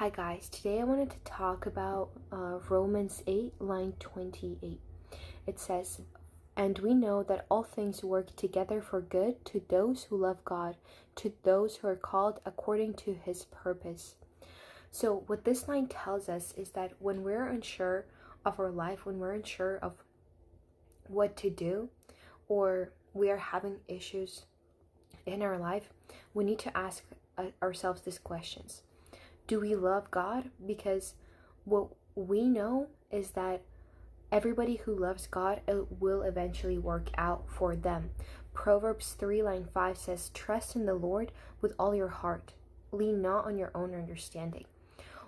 Hi guys, today I wanted to talk about Romans 8, line 28. It says, "And we know that all things work together for good to those who love God, to those who are called according to his purpose." So what this line tells us is that when we're unsure of our life, when we're unsure of what to do, or we are having issues in our life, we need to ask ourselves these questions. Do we love God? Because what we know is that everybody who loves God, it will eventually work out for them. Proverbs 3 line 5 says, "Trust in the Lord with all your heart. Lean not on your own understanding."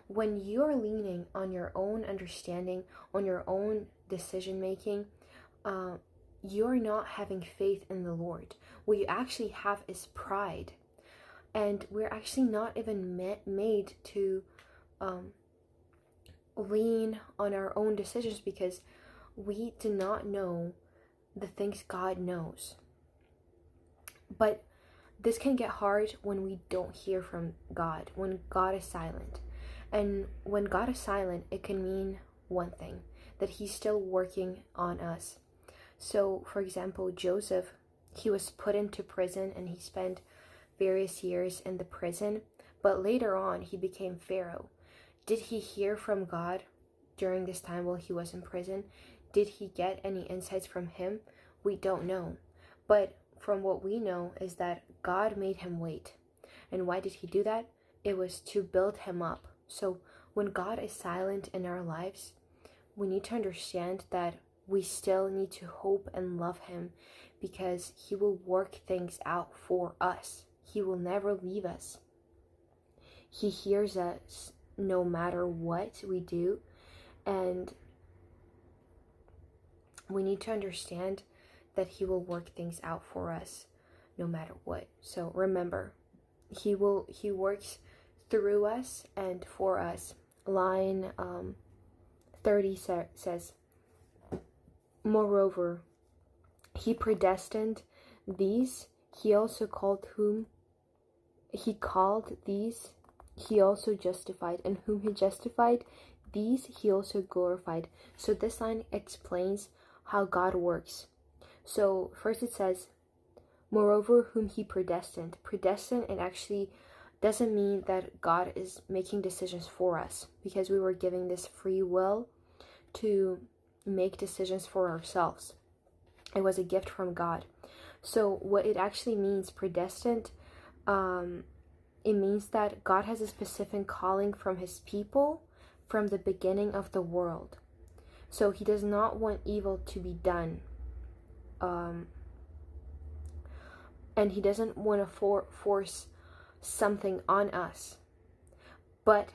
When you are leaning on your own understanding, on your own decision making, you're not having faith in the Lord. What you actually have is pride. And we're actually not even made to lean on our own decisions because we do not know the things God knows. But this can get hard when we don't hear from God, when God is silent. And when God is silent, it can mean one thing, that he's still working on us. So, for example, Joseph, he was put into prison and he spent various years in the prison, but later on he became Pharaoh. Did he hear from God during this time while he was in prison? Did he get any insights from him? We don't know. But from what we know is that God made him wait. And why did he do that? It was to build him up. So when God is silent in our lives, we need to understand that we still need to hope and love him because he will work things out for us. He will never leave us. He hears us no matter what we do. And we need to understand that he will work things out for us no matter what. So remember, he works through us and for us. Line 30 says, "Moreover, he predestined these, he also called whom he called, these he also justified, and whom he justified, these he also glorified." So this line explains how God works. So first it says, "Moreover, whom he predestined." Predestined, it actually doesn't mean that God is making decisions for us, because we were given this free will to make decisions for ourselves. It was a gift from God. So what it actually means, predestined, it means that God has a specific calling from his people from the beginning of the world. So he does not want evil to be done. And he doesn't want to force something on us. But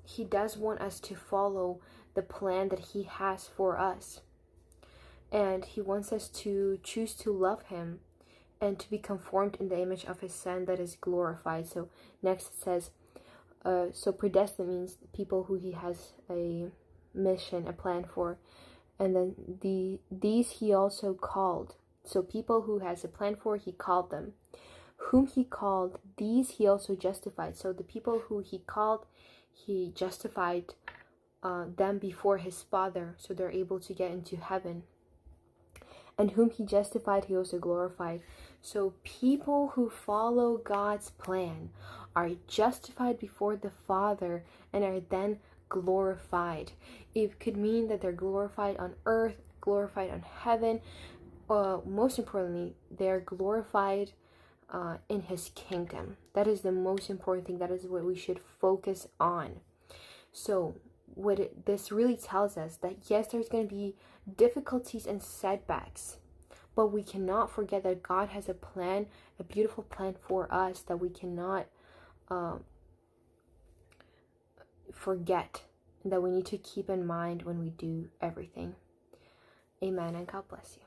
he does want us to follow the plan that he has for us. And he wants us to choose to love him and to be conformed in the image of his son that is glorified. So next it says, so predestined means people who he has a mission, a plan for. And then these he also called. So people who has a plan for, he called them. Whom he called, these he also justified. So the people who he called, he justified them before his Father, so they're able to get into heaven. And whom he justified, he also glorified. So people who follow God's plan are justified before the Father and are then glorified. It could mean that they're glorified on earth, glorified on heaven. Most importantly, they're glorified in his kingdom. That is the most important thing. That is what we should focus on. So this really tells us that yes, there's going to be difficulties and setbacks, but we cannot forget that God has a plan, a beautiful plan for us that we cannot forget, that we need to keep in mind when we do everything. Amen, and God bless you.